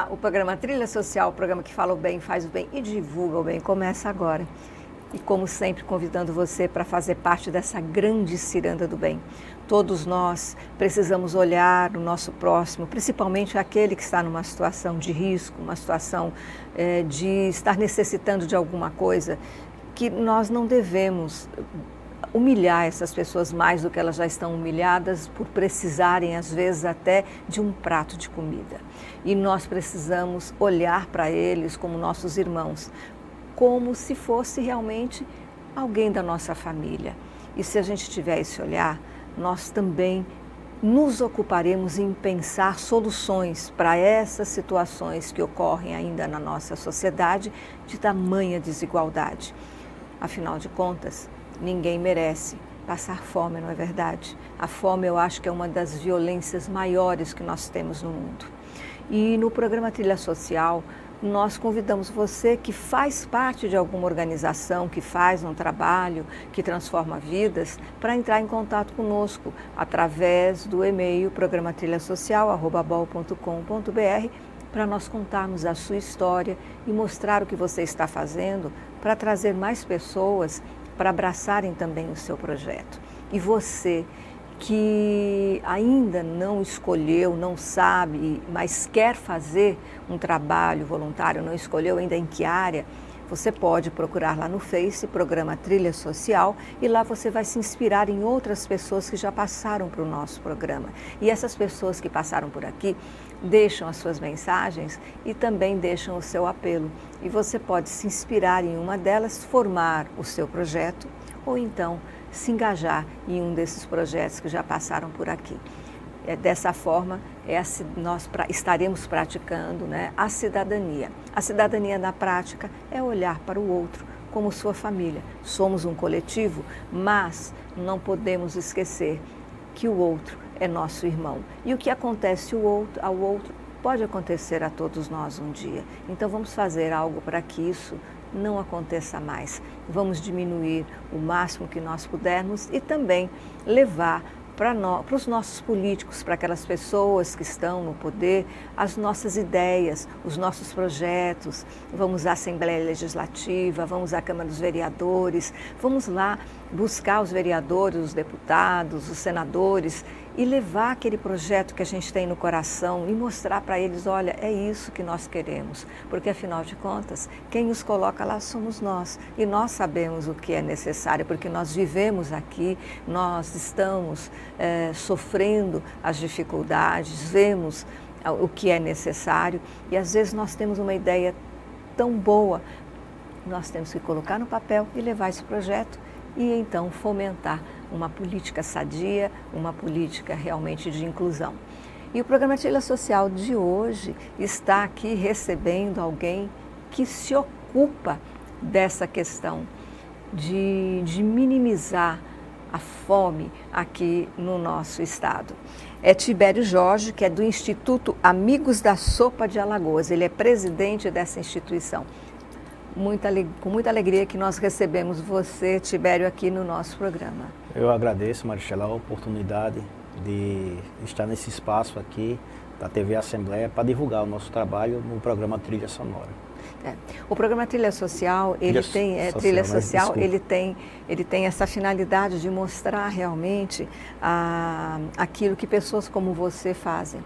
O programa Trilha Social, o programa que fala o bem, faz o bem e divulga o bem, começa agora. E como sempre, convidando você para fazer parte dessa grande ciranda do bem. Todos nós precisamos olhar o nosso próximo, principalmente aquele que está numa situação de risco, uma situação de estar necessitando de alguma coisa, que nós não devemos humilhar essas pessoas mais do que elas já estão humilhadas por precisarem, às vezes, até de um prato de comida. E nós precisamos olhar para eles como nossos irmãos, como se fosse realmente alguém da nossa família. E se a gente tiver esse olhar, nós também nos ocuparemos em pensar soluções para essas situações que ocorrem ainda na nossa sociedade de tamanha desigualdade. Afinal de contas, ninguém merece passar fome, não é verdade? A fome, eu acho que é uma das violências maiores que nós temos no mundo. E no programa Trilha Social, nós convidamos você que faz parte de alguma organização, que faz um trabalho, que transforma vidas, para entrar em contato conosco através do e-mail programatrilhasocial@bol.com.br, para nós contarmos a sua história e mostrar o que você está fazendo para trazer mais pessoas para abraçarem também o seu projeto. E você que ainda não escolheu, não sabe, mas quer fazer um trabalho voluntário, não escolheu ainda em que área, você pode procurar lá no Face, Programa Trilha Social, e lá você vai se inspirar em outras pessoas que já passaram para o nosso programa. E essas pessoas que passaram por aqui deixam as suas mensagens e também deixam o seu apelo. E você pode se inspirar em uma delas, formar o seu projeto ou então se engajar em um desses projetos que já passaram por aqui. Dessa forma, nós estaremos praticando, né, a cidadania. A cidadania na prática é olhar para o outro como sua família. Somos um coletivo, mas não podemos esquecer que o outro é nosso irmão. E o que acontece ao outro pode acontecer a todos nós um dia. Então vamos fazer algo para que isso não aconteça mais. Vamos diminuir o máximo que nós pudermos e também levar para os nossos políticos, para aquelas pessoas que estão no poder, as nossas ideias, os nossos projetos. Vamos à Assembleia Legislativa, vamos à Câmara dos Vereadores, vamos lá buscar os vereadores, os deputados, os senadores e levar aquele projeto que a gente tem no coração e mostrar para eles, olha, é isso que nós queremos, porque afinal de contas, quem os coloca lá somos nós e nós sabemos o que é necessário, porque nós vivemos aqui, nós estamos sofrendo as dificuldades, vemos o que é necessário e às vezes nós temos uma ideia tão boa, nós temos que colocar no papel e levar esse projeto e então fomentar uma política sadia, uma política realmente de inclusão. E o programa Trilha Social de hoje está aqui recebendo alguém que se ocupa dessa questão de minimizar a fome aqui no nosso estado. É Tibério Jorge, que é do Instituto Amigos da Sopa de Alagoas. Ele é presidente dessa instituição. Com muita alegria que nós recebemos você, Tibério, aqui no nosso programa. Eu agradeço, Maristela, a oportunidade de estar nesse espaço aqui da TV Assembleia para divulgar o nosso trabalho no programa Trilha Sonora. O programa Trilha Social, ele tem essa finalidade de mostrar realmente aquilo que pessoas como você fazem.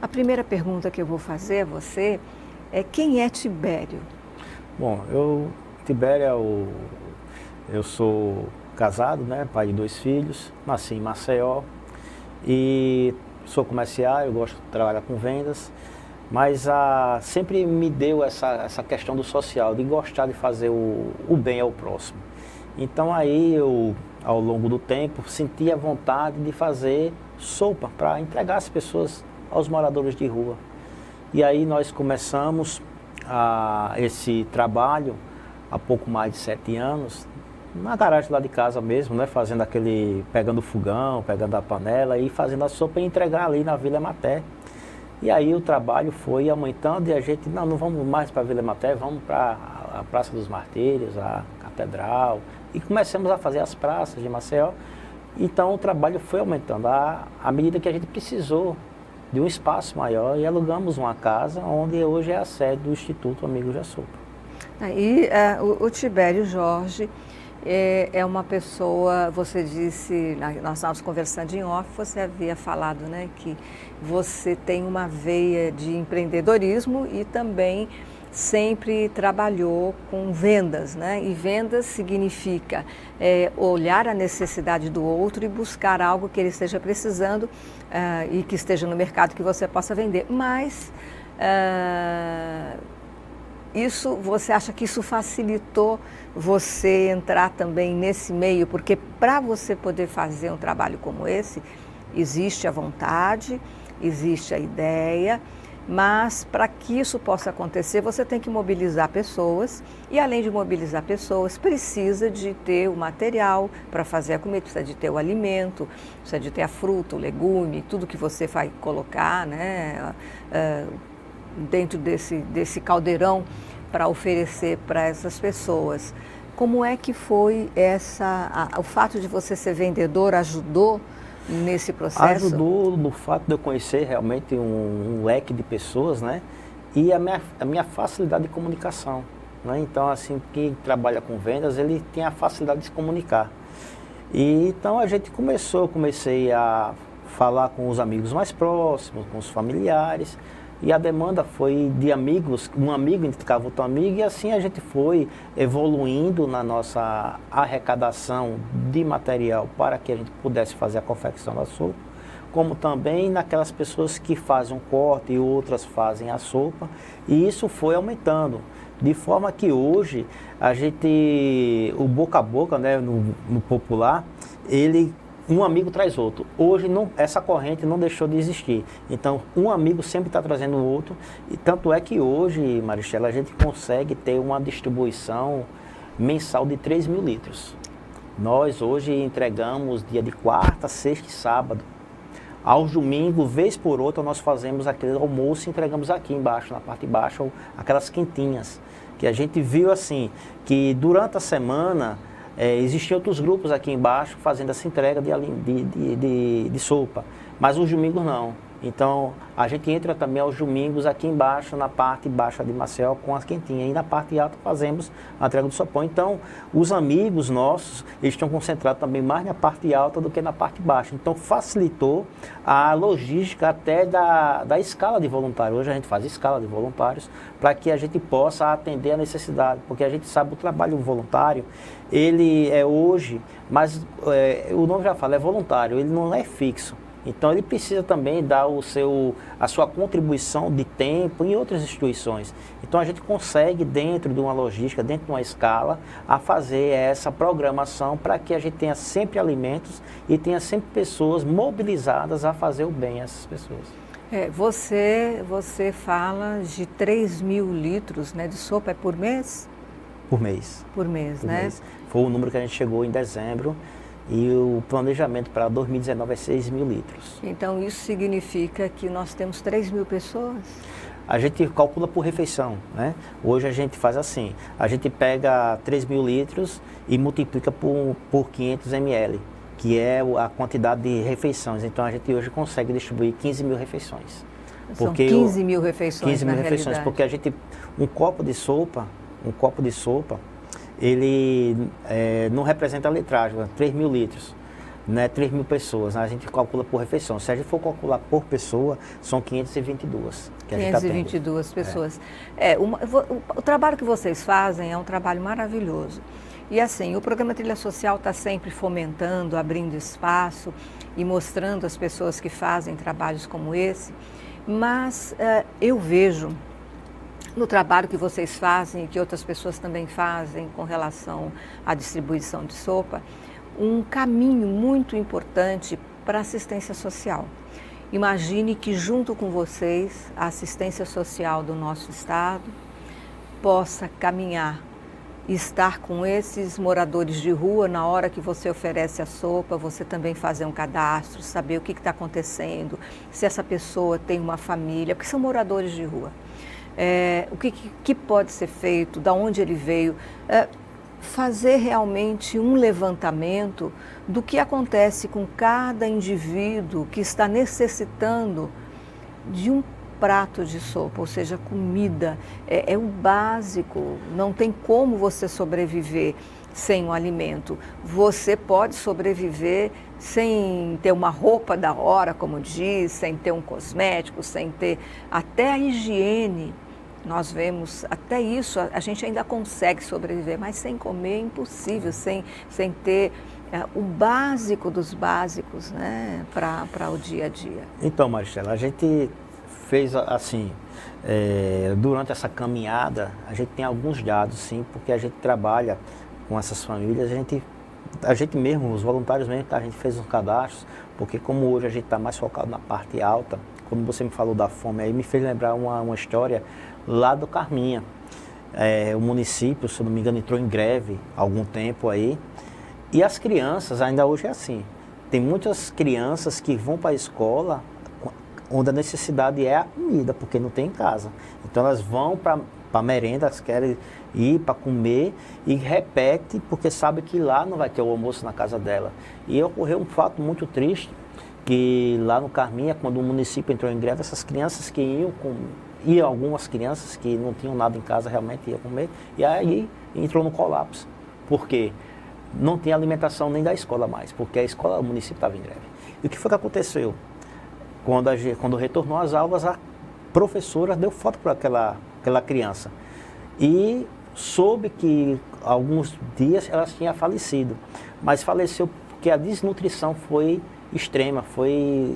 A primeira pergunta que eu vou fazer a você é: quem é Tibério? Bom, Tibério, eu sou casado, né, pai de 2 filhos, nasci em Maceió e sou comercial, eu gosto de trabalhar com vendas, mas sempre me deu essa questão do social, de gostar de fazer o bem ao próximo. Então aí eu, ao longo do tempo, senti a vontade de fazer sopa para entregar às pessoas, aos moradores de rua. E aí nós começamos esse trabalho há pouco mais de 7 anos, na garagem lá de casa mesmo, né, pegando o fogão, pegando a panela e fazendo a sopa e entregar ali na Vila Ematé. E aí o trabalho foi aumentando e a gente, não vamos mais para a Vila Ematé, vamos para a Praça dos Martírios, a Catedral, e começamos a fazer as praças de Maceió. Então o trabalho foi aumentando à medida que a gente precisou de um espaço maior e alugamos uma casa onde hoje é a sede do Instituto Amigos da Sopa. E o Tibério Jorge é uma pessoa, você disse, nós estávamos conversando em off, você havia falado, né, que você tem uma veia de empreendedorismo e também sempre trabalhou com vendas, né? E vendas significa olhar a necessidade do outro e buscar algo que ele esteja precisando e que esteja no mercado que você possa vender. Mas você acha que isso facilitou você entrar também nesse meio? Porque para você poder fazer um trabalho como esse, existe a vontade, existe a ideia, mas para que isso possa acontecer, você tem que mobilizar pessoas e, além de mobilizar pessoas, precisa de ter o material para fazer a comida, precisa de ter o alimento, precisa de ter a fruta, o legume, tudo que você vai colocar, né, dentro desse caldeirão para oferecer para essas pessoas. Como é que foi o fato de você ser vendedor ajudou nesse processo? Ajudou no fato de eu conhecer realmente um leque de pessoas, né? E a minha facilidade de comunicação, né? Então, assim, quem trabalha com vendas, ele tem a facilidade de se comunicar. E então a gente comecei a falar com os amigos mais próximos, com os familiares, e a demanda foi de amigos, um amigo indicava outro amigo, e assim a gente foi evoluindo na nossa arrecadação de material para que a gente pudesse fazer a confecção da sopa, como também naquelas pessoas que fazem um corte e outras fazem a sopa, e isso foi aumentando, de forma que hoje o boca a boca, né, no popular, um amigo traz outro. Hoje essa corrente não deixou de existir. Então, um amigo sempre está trazendo o outro. E tanto é que hoje, Maristela, a gente consegue ter uma distribuição mensal de 3 mil litros. Nós hoje entregamos dia de quarta, sexta e sábado. Aos domingos, vez por outra, nós fazemos aquele almoço e entregamos aqui embaixo, na parte de baixo, aquelas quentinhas. Que a gente viu assim, que durante a semana existiam outros grupos aqui embaixo fazendo essa entrega de sopa, mas os domingos não. Então, a gente entra também aos domingos aqui embaixo, na parte baixa de Maceió, com as quentinhas. E na parte alta fazemos a entrega do sopão. Então, os amigos nossos, eles estão concentrados também mais na parte alta do que na parte baixa. Então, facilitou a logística até da escala de voluntários. Hoje a gente faz escala de voluntários para que a gente possa atender a necessidade. Porque a gente sabe o trabalho voluntário, ele é hoje, mas o nome já fala, é voluntário, ele não é fixo. Então ele precisa também dar a sua contribuição de tempo em outras instituições. Então a gente consegue, dentro de uma logística, dentro de uma escala, a fazer essa programação para que a gente tenha sempre alimentos e tenha sempre pessoas mobilizadas a fazer o bem a essas pessoas. Você fala de 3 mil litros, né, de sopa, por mês? Por mês. Por mês, né? Mês. Foi o número que a gente chegou em dezembro. E o planejamento para 2019 é 6 mil litros. Então isso significa que nós temos 3 mil pessoas? A gente calcula por refeição, né? Hoje a gente faz assim, a gente pega 3 mil litros e multiplica por 500 ml, que é a quantidade de refeições. Então a gente hoje consegue distribuir 15 mil refeições. São 15 mil refeições 15 mil refeições, porque um copo de sopa, ele não representa a litragem, 3 mil litros, né? 3 mil pessoas, né? A gente calcula por refeição. Se a gente for calcular por pessoa, são 522 que a gente atende. 522 pessoas. O trabalho que vocês fazem é um trabalho maravilhoso. E assim, o programa Trilha Social está sempre fomentando, abrindo espaço e mostrando as pessoas que fazem trabalhos como esse, mas eu vejo no trabalho que vocês fazem e que outras pessoas também fazem com relação à distribuição de sopa, um caminho muito importante para a assistência social. Imagine que junto com vocês, a assistência social do nosso estado possa caminhar e estar com esses moradores de rua. Na hora que você oferece a sopa, você também fazer um cadastro, saber o que está acontecendo, se essa pessoa tem uma família, porque são moradores de rua. O que pode ser feito, de onde ele veio, fazer realmente um levantamento do que acontece com cada indivíduo que está necessitando de um prato de sopa, ou seja, comida, é o básico, não tem como você sobreviver sem um alimento. Você pode sobreviver sem ter uma roupa da hora, como diz, sem ter um cosmético, sem ter até a higiene. Nós vemos até isso, a gente ainda consegue sobreviver, mas sem comer é impossível, sem ter o básico dos básicos, né, para o dia a dia. Então, Maristela, a gente fez assim, durante essa caminhada, a gente tem alguns dados, sim, porque a gente trabalha com essas famílias, a gente mesmo, os voluntários mesmo, a gente fez uns cadastros, porque como hoje a gente está mais focado na parte alta, como você me falou da fome, aí me fez lembrar uma história lá do Carminha. O município, se eu não me engano, entrou em greve há algum tempo aí, e as crianças, ainda hoje é assim, tem muitas crianças que vão para a escola onde a necessidade é a comida, porque não tem em casa. Então elas vão para a merenda, elas querem ir para comer e repete, porque sabe que lá não vai ter o almoço na casa dela. E ocorreu um fato muito triste, que lá no Carminha, quando o município entrou em greve, essas crianças que iam algumas crianças que não tinham nada em casa realmente iam comer, e aí entrou no colapso. Por quê? Não tinha alimentação nem da escola mais, porque a escola, o município estava em greve. E o que foi que aconteceu? Quando retornou às aulas, a professora deu foto para aquela criança e soube que alguns dias ela tinha falecido, mas faleceu porque a desnutrição foi extrema, foi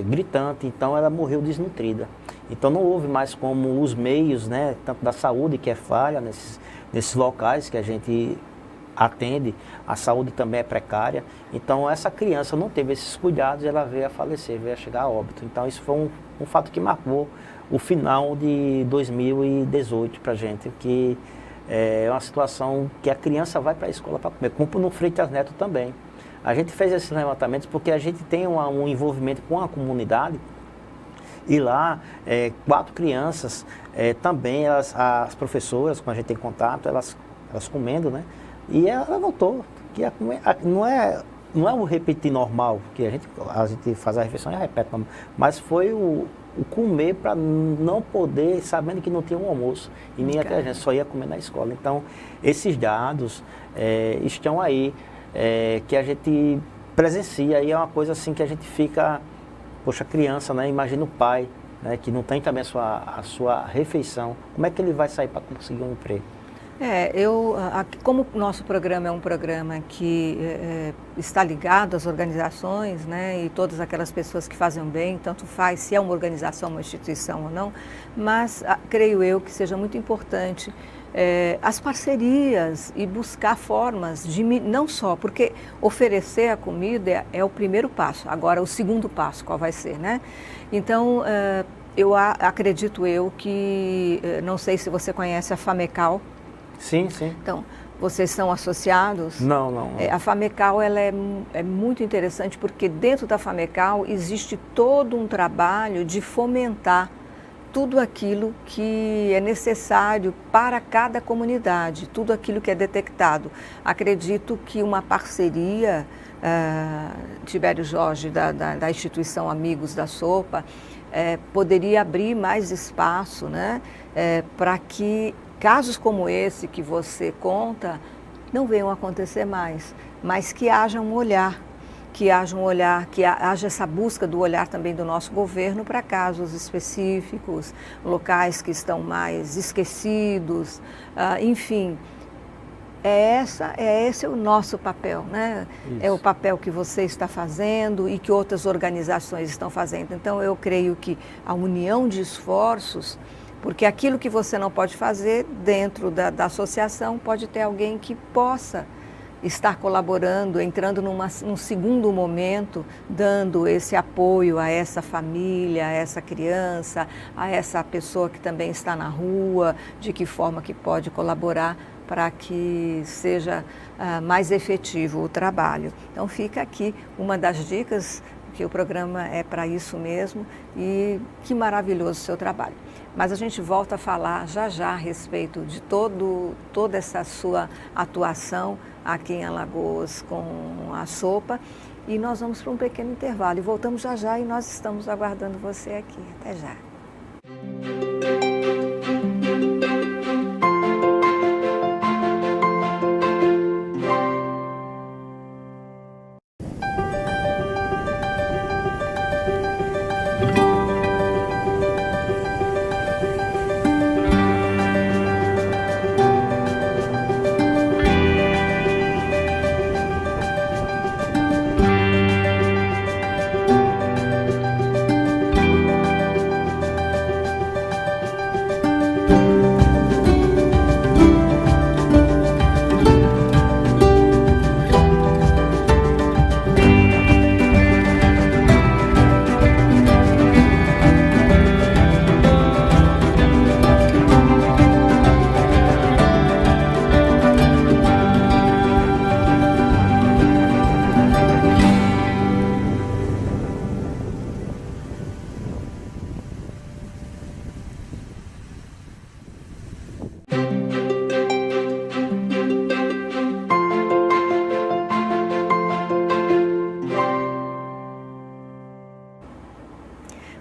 gritante, então ela morreu desnutrida. Então não houve mais como os meios, né, tanto da saúde, que é falha nesses locais que a gente atende, a saúde também é precária, então essa criança não teve esses cuidados e ela veio a falecer, veio a chegar a óbito. Então isso foi um fato que marcou o final de 2018 para a gente, que é uma situação que a criança vai para a escola para comer, como no Freitas Neto também. A gente fez esses levantamentos porque a gente tem um envolvimento com a comunidade, e lá 4 crianças, também as professoras, quando a gente tem contato, elas comendo, né? E ela notou que não é o repetir normal, que a gente faz a refeição e repete, mas foi o comer para não poder, sabendo que não tinha um almoço, e nem até a gente só ia comer na escola. Então, esses dados estão aí, que a gente presencia, e é uma coisa assim que a gente fica, poxa, criança, né? Imagina o pai, né, que não tem também a sua refeição, como é que ele vai sair para conseguir um emprego? Como o nosso programa é um programa que está ligado às organizações, né, e todas aquelas pessoas que fazem bem, tanto faz se é uma organização, uma instituição ou não, mas creio eu que seja muito importante as parcerias e buscar formas de, não só, porque oferecer a comida é o primeiro passo, agora o segundo passo qual vai ser, né? Então, acredito que, não sei se você conhece a FAMECAL. Sim, sim. Então, vocês são associados? Não. A FAMECAL ela é muito interessante porque dentro da FAMECAL existe todo um trabalho de fomentar tudo aquilo que é necessário para cada comunidade, tudo aquilo que é detectado. Acredito que uma parceria, Tibério Jorge, da instituição Amigos da Sopa, poderia abrir mais espaço, né, para que casos como esse que você conta não venham a acontecer mais, mas que haja um olhar, que haja essa busca do olhar também do nosso governo para casos específicos, locais que estão mais esquecidos, enfim. Esse é o nosso papel, né? Isso. É o papel que você está fazendo e que outras organizações estão fazendo. Então, eu creio que a união de esforços, porque aquilo que você não pode fazer dentro da associação, pode ter alguém que possa estar colaborando, entrando num segundo momento, dando esse apoio a essa família, a essa criança, a essa pessoa que também está na rua, de que forma que pode colaborar para que seja mais efetivo o trabalho. Então fica aqui uma das dicas, que o programa é para isso mesmo, e que maravilhoso o seu trabalho. Mas a gente volta a falar já a respeito de toda essa sua atuação aqui em Alagoas com a sopa. e nós vamos para um pequeno intervalo. E voltamos já já e nós estamos aguardando você aqui. Até já.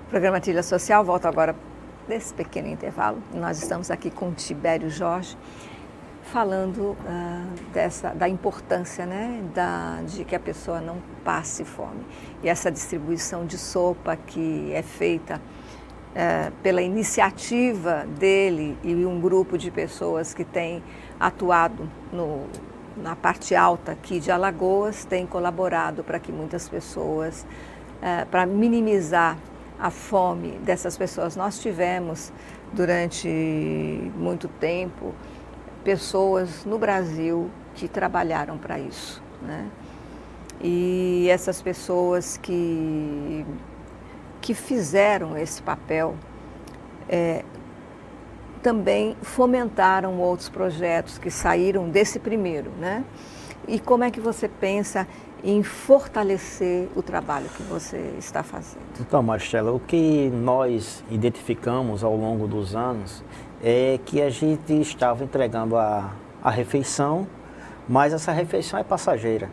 O programa Trilha Social volta agora desse pequeno intervalo. Nós estamos aqui com o Tibério Jorge, falando da importância, né, de que a pessoa não passe fome. E essa distribuição de sopa que é feita pela iniciativa dele e um grupo de pessoas que tem atuado na parte alta aqui de Alagoas, tem colaborado para que muitas pessoas, para minimizar a fome dessas pessoas. Nós tivemos, durante muito tempo, pessoas no Brasil que trabalharam para isso, né? E essas pessoas que fizeram esse papel também fomentaram outros projetos que saíram desse primeiro, né? E como é que você pensa em fortalecer o trabalho que você está fazendo? Então, Maristela, o que nós identificamos ao longo dos anos é que a gente estava entregando a refeição, mas essa refeição é passageira.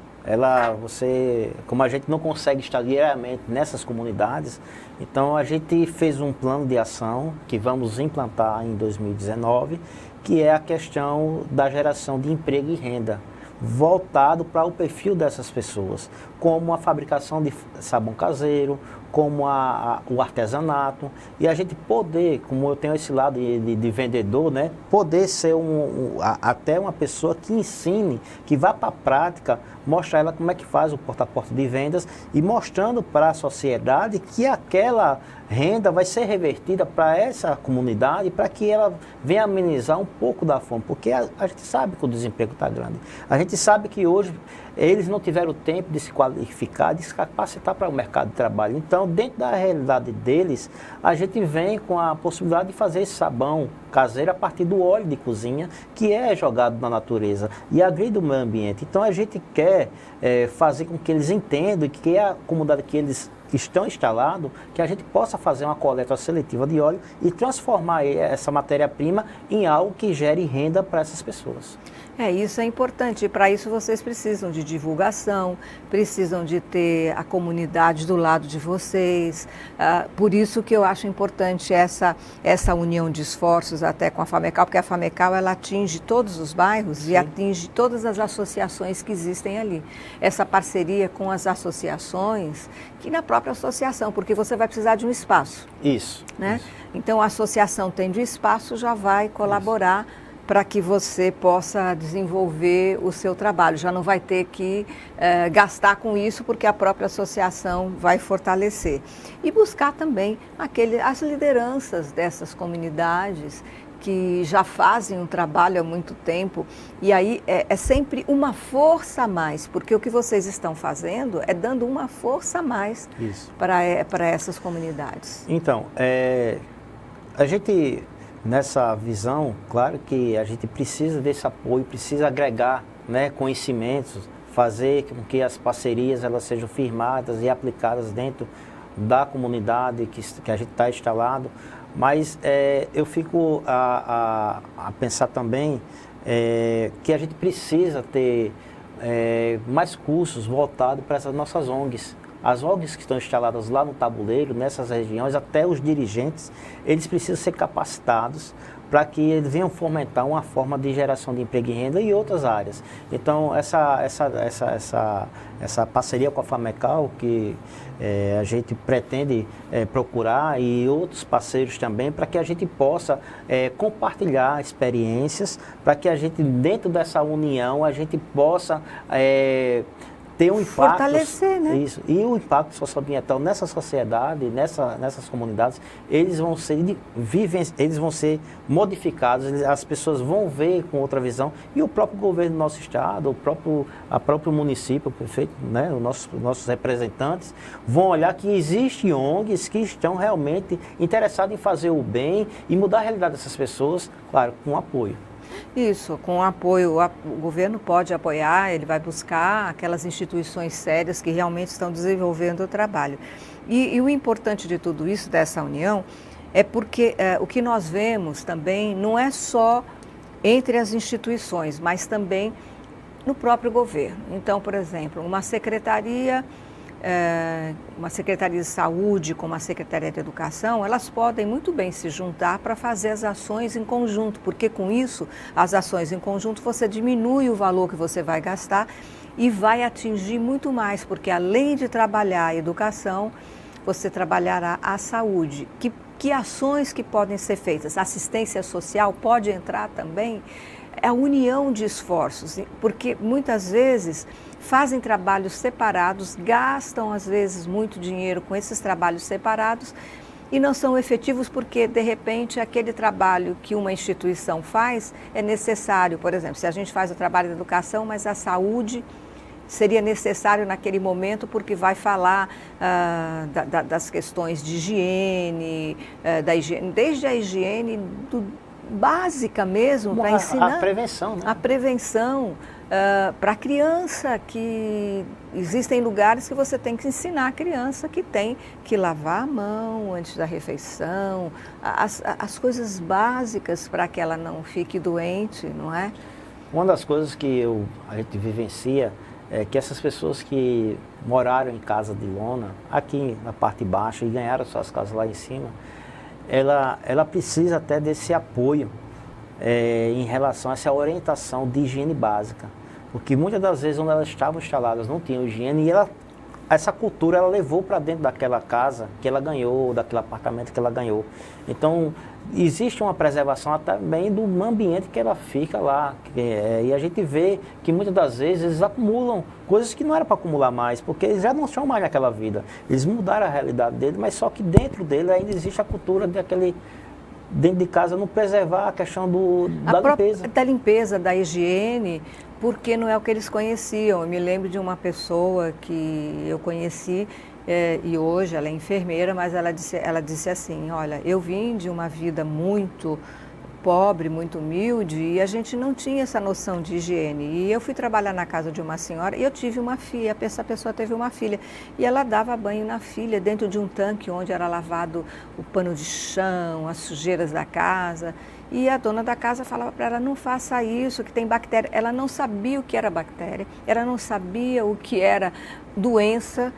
Como a gente não consegue estar diariamente nessas comunidades, então a gente fez um plano de ação que vamos implantar em 2019, que é a questão da geração de emprego e renda, voltado para o perfil dessas pessoas, como a fabricação de sabão caseiro, como o artesanato, e a gente poder, como eu tenho esse lado de vendedor, né, poder ser até uma pessoa que ensine, que vá para a prática, mostrar ela como é que faz o porta a porta de vendas e mostrando para a sociedade que aquela renda vai ser revertida para essa comunidade, para que ela venha amenizar um pouco da fome, porque a gente sabe que o desemprego está grande. A gente sabe que hoje eles não tiveram tempo de se qualificar, de se capacitar para o mercado de trabalho. Então, dentro da realidade deles, a gente vem com a possibilidade de fazer esse sabão caseiro a partir do óleo de cozinha, que é jogado na natureza e agride o meio ambiente. Então, a gente quer fazer com que eles entendam que a comunidade que eles estão instalados, que a gente possa fazer uma coleta seletiva de óleo e transformar essa matéria-prima em algo que gere renda para essas pessoas. Isso é importante. E para isso vocês precisam de divulgação, precisam de ter a comunidade do lado de vocês. Por isso que eu acho importante essa união de esforços até com a FAMECAL, porque a FAMECAL ela atinge todos os bairros. Sim. E atinge todas as associações que existem ali. Essa parceria com as associações, que na própria associação, porque você vai precisar de um espaço. Isso. Né? Isso. Então a associação tendo espaço já vai colaborar para que você possa desenvolver o seu trabalho. Já não vai ter que gastar com isso, porque a própria associação vai fortalecer. E buscar também as lideranças dessas comunidades que já fazem um trabalho há muito tempo. E aí é sempre uma força a mais, porque o que vocês estão fazendo é dando uma força a mais para essas comunidades. Então, a gente... Nessa visão, claro que a gente precisa desse apoio, precisa agregar, né, conhecimentos, fazer com que as parcerias elas sejam firmadas e aplicadas dentro da comunidade que a gente está instalado. Mas eu fico a pensar também que a gente precisa ter mais cursos voltados para essas nossas ONGs. As ONGs que estão instaladas lá no tabuleiro, nessas regiões, até os dirigentes, eles precisam ser capacitados para que eles venham fomentar uma forma de geração de emprego e renda em outras áreas. Então, essa parceria com a FAMECAL, que a gente pretende procurar, e outros parceiros também, para que a gente possa compartilhar experiências, para que a gente, dentro dessa união, a gente possa ter um impacto, fortalecer, né? Isso, e o impacto socioambiental nessa sociedade, nessas comunidades, eles vão ser modificados, as pessoas vão ver com outra visão, e o próprio governo do nosso estado, o próprio município, o prefeito, né, os nossos representantes, vão olhar que existem ONGs que estão realmente interessados em fazer o bem e mudar a realidade dessas pessoas, claro, com apoio. Isso, com apoio, o governo pode apoiar, ele vai buscar aquelas instituições sérias que realmente estão desenvolvendo o trabalho. E o importante de tudo isso, dessa união, é porque o que nós vemos também não é só entre as instituições, mas também no próprio governo. Então, por exemplo, uma secretaria de saúde com uma secretaria de educação, elas podem muito bem se juntar para fazer as ações em conjunto, porque com isso, as ações em conjunto, você diminui o valor que você vai gastar e vai atingir muito mais, porque além de trabalhar a educação, você trabalhará a saúde. Que ações que podem ser feitas? Assistência social pode entrar também? É a união de esforços, porque muitas vezes fazem trabalhos separados, gastam às vezes muito dinheiro com esses trabalhos separados e não são efetivos porque, de repente, aquele trabalho que uma instituição faz é necessário. Por exemplo, se a gente faz o trabalho de educação, mas a saúde seria necessário naquele momento porque vai falar das questões de higiene, desde a higiene básica mesmo, para ensinar. A prevenção, né? A prevenção para a criança, que existem lugares que você tem que ensinar a criança que tem que lavar a mão antes da refeição, as coisas básicas para que ela não fique doente, não é? Uma das coisas que a gente vivencia é que essas pessoas que moraram em casa de lona, aqui na parte baixa, e ganharam suas casas lá em cima, ela precisa até desse apoio em relação a essa orientação de higiene básica. Porque muitas das vezes, onde elas estavam instaladas, não tinham higiene, e essa cultura ela levou para dentro daquela casa que ela ganhou, daquele apartamento que ela ganhou. Então, existe uma preservação também do ambiente que ela fica lá. E a gente vê que muitas das vezes eles acumulam coisas que não era para acumular mais, porque eles já não estão mais naquela vida. Eles mudaram a realidade deles, mas só que dentro dele ainda existe a cultura dentro de casa, não preservar a questão da limpeza. Da limpeza, da higiene, porque não é o que eles conheciam. Eu me lembro de uma pessoa que eu conheci, e hoje ela é enfermeira, mas ela disse assim, olha, eu vim de uma vida muito pobre, muito humilde, e a gente não tinha essa noção de higiene. E eu fui trabalhar na casa de uma senhora e eu tive uma filha, essa pessoa teve uma filha, e ela dava banho na filha dentro de um tanque onde era lavado o pano de chão, as sujeiras da casa. E a dona da casa falava para ela, não faça isso, que tem bactéria. Ela não sabia o que era bactéria, ela não sabia o que era doença,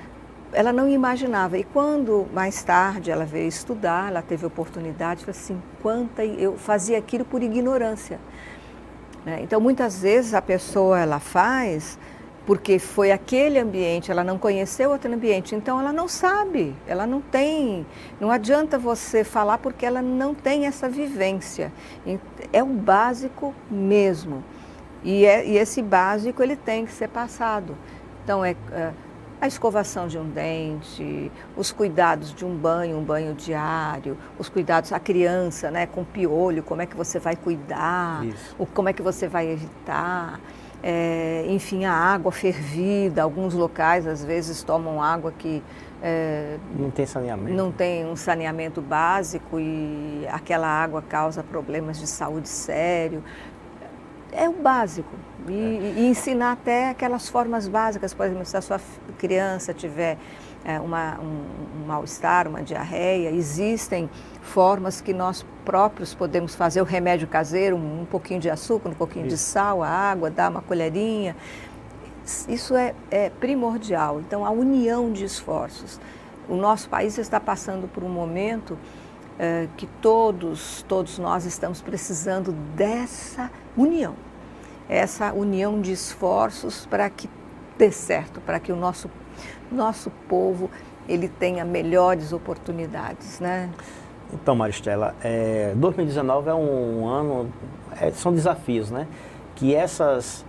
ela não imaginava. E quando, mais tarde, ela veio estudar, ela teve oportunidade, falou assim, eu fazia aquilo por ignorância. Então, muitas vezes a pessoa, ela faz porque foi aquele ambiente, ela não conheceu outro ambiente, então ela não sabe, ela não tem, não adianta você falar porque ela não tem essa vivência. É o básico mesmo, e esse básico ele tem que ser passado. Então a escovação de um dente, os cuidados de um banho diário, os cuidados, a criança, né, com piolho, como é que você vai cuidar, como é que você vai evitar. Enfim, a água fervida, alguns locais às vezes tomam água que não tem saneamento. Não tem um saneamento básico e aquela água causa problemas de saúde sério. É o básico. E ensinar até aquelas formas básicas, por exemplo, se a sua criança tiver um mal-estar, uma diarreia, existem formas que nós próprios podemos fazer, o remédio caseiro, um pouquinho de açúcar, um pouquinho de sal, a água, dar uma colherinha. Isso é primordial. Então, a união de esforços. O nosso país está passando por um momento que todos nós estamos precisando dessa união. Essa união de esforços para que dê certo, para que o nosso povo ele tenha melhores oportunidades, né? Então, Maristela, 2019 é um ano, são desafios, né? Que essas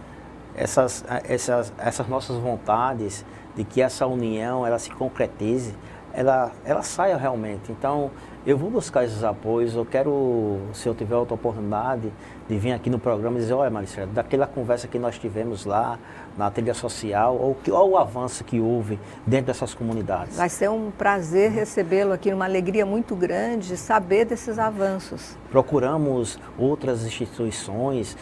nossas vontades de que essa união ela se concretize, ela saia realmente. Então, eu vou buscar esses apoios, eu quero, se eu tiver outra oportunidade, de vir aqui no programa e dizer, olha, Maristela, daquela conversa que nós tivemos lá na trilha social, ou o avanço que houve dentro dessas comunidades. Vai ser um prazer recebê-lo aqui, uma alegria muito grande de saber desses avanços. Procuramos outras instituições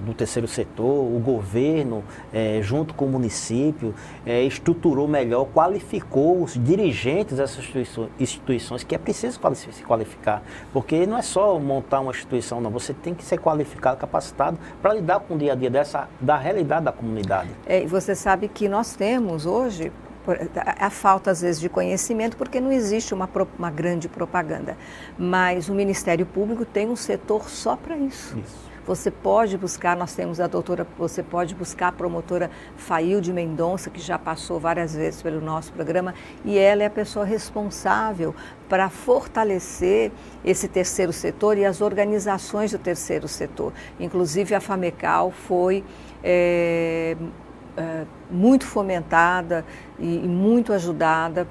do terceiro setor, o governo, junto com o município, estruturou melhor, qualificou os dirigentes dessas instituições, que é preciso se qualificar, porque não é só montar uma instituição, não, você tem que ser qualificado, capacitado para lidar com o dia a dia da realidade da comunidade. E você sabe que nós temos hoje a falta às vezes de conhecimento porque não existe uma grande propaganda, mas o Ministério Público tem um setor só para isso. Você pode buscar, você pode buscar a promotora Failde Mendonça, que já passou várias vezes pelo nosso programa, e ela é a pessoa responsável para fortalecer esse terceiro setor e as organizações do terceiro setor. Inclusive a FAMECAL foi muito fomentada e muito ajudada,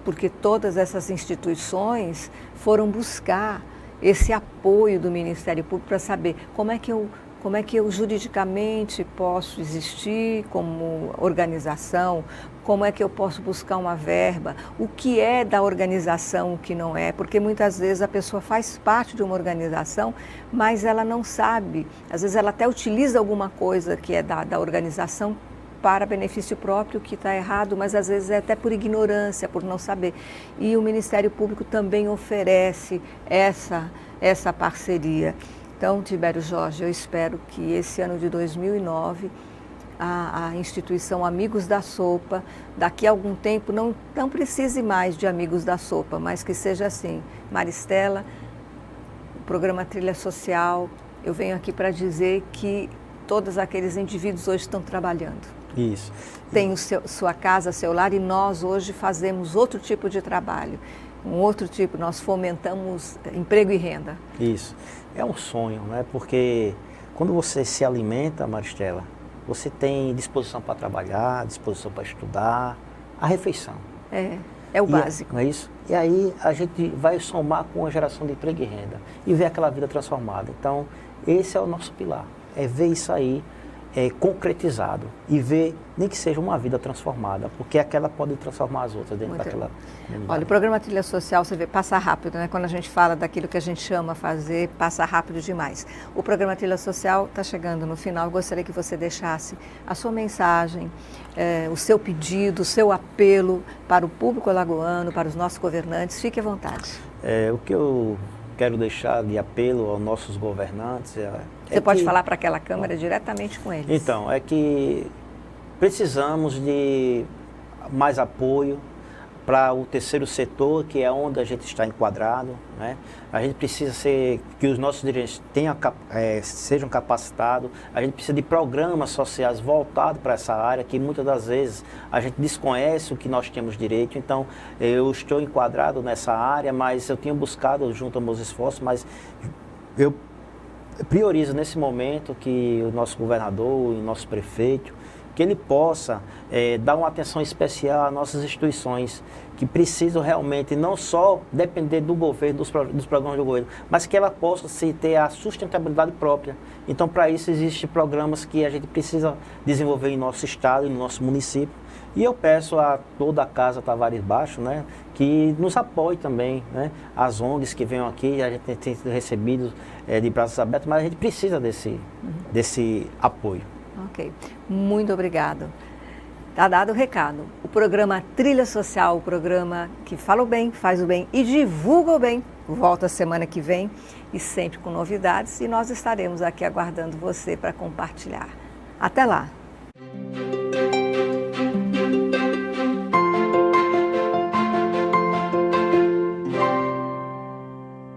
porque todas essas instituições foram buscar esse apoio do Ministério Público para saber como é que eu juridicamente posso existir como organização, como é que eu posso buscar uma verba, o que é da organização, o que não é, porque muitas vezes a pessoa faz parte de uma organização, mas ela não sabe, às vezes ela até utiliza alguma coisa que é da organização para benefício próprio, que está errado, mas às vezes é até por ignorância, por não saber. E o Ministério Público também oferece essa parceria. Então, Tibério Jorge, eu espero que esse ano de 2009, a instituição Amigos da Sopa, daqui a algum tempo, não precise mais de Amigos da Sopa, mas que seja assim, Maristela, o programa Trilha Social, eu venho aqui para dizer que todos aqueles indivíduos hoje estão trabalhando. Isso. Tem sua casa, seu lar, e nós hoje fazemos outro tipo de trabalho, um outro tipo, nós fomentamos emprego e renda. Isso. É um sonho, né? Porque quando você se alimenta, Maristela, você tem disposição para trabalhar, disposição para estudar, a refeição. É o básico. Não é isso? E aí a gente vai somar com a geração de emprego e renda e ver aquela vida transformada. Então, esse é o nosso pilar, é ver isso aí concretizado e ver, nem que seja uma vida transformada, porque aquela pode transformar as outras dentro daquela... Olha, o programa Trilha Social, você vê, passa rápido, né? Quando a gente fala daquilo que a gente chama fazer, passa rápido demais. O programa Trilha Social está chegando no final, eu gostaria que você deixasse a sua mensagem, o seu pedido, o seu apelo para o público alagoano, para os nossos governantes, fique à vontade. O que eu quero deixar de apelo aos nossos governantes Você pode falar para aquela Câmara diretamente com eles. Então, é que precisamos de mais apoio para o terceiro setor, que é onde a gente está enquadrado, né? A gente precisa que os nossos dirigentes sejam capacitados, a gente precisa de programas sociais voltados para essa área, que muitas das vezes a gente desconhece o que nós temos direito. Então, eu estou enquadrado nessa área, mas eu tenho buscado junto aos meus esforços, mas eu priorizo nesse momento que o nosso governador e o nosso prefeito, que ele possa dar uma atenção especial às nossas instituições, que precisam realmente não só depender do governo, dos programas do governo, mas que ela possa ter a sustentabilidade própria. Então, para isso, existem programas que a gente precisa desenvolver em nosso estado e no nosso município. E eu peço a toda a Casa Tavares Baixo, né, que nos apoie também, né, as ONGs que venham aqui, a gente tem sido recebidos de braços abertos, mas a gente precisa desse apoio. Ok, muito obrigado. Está dado o recado. O programa Trilha Social, o programa que fala o bem, faz o bem e divulga o bem, volta semana que vem e sempre com novidades, e nós estaremos aqui aguardando você para compartilhar. Até lá!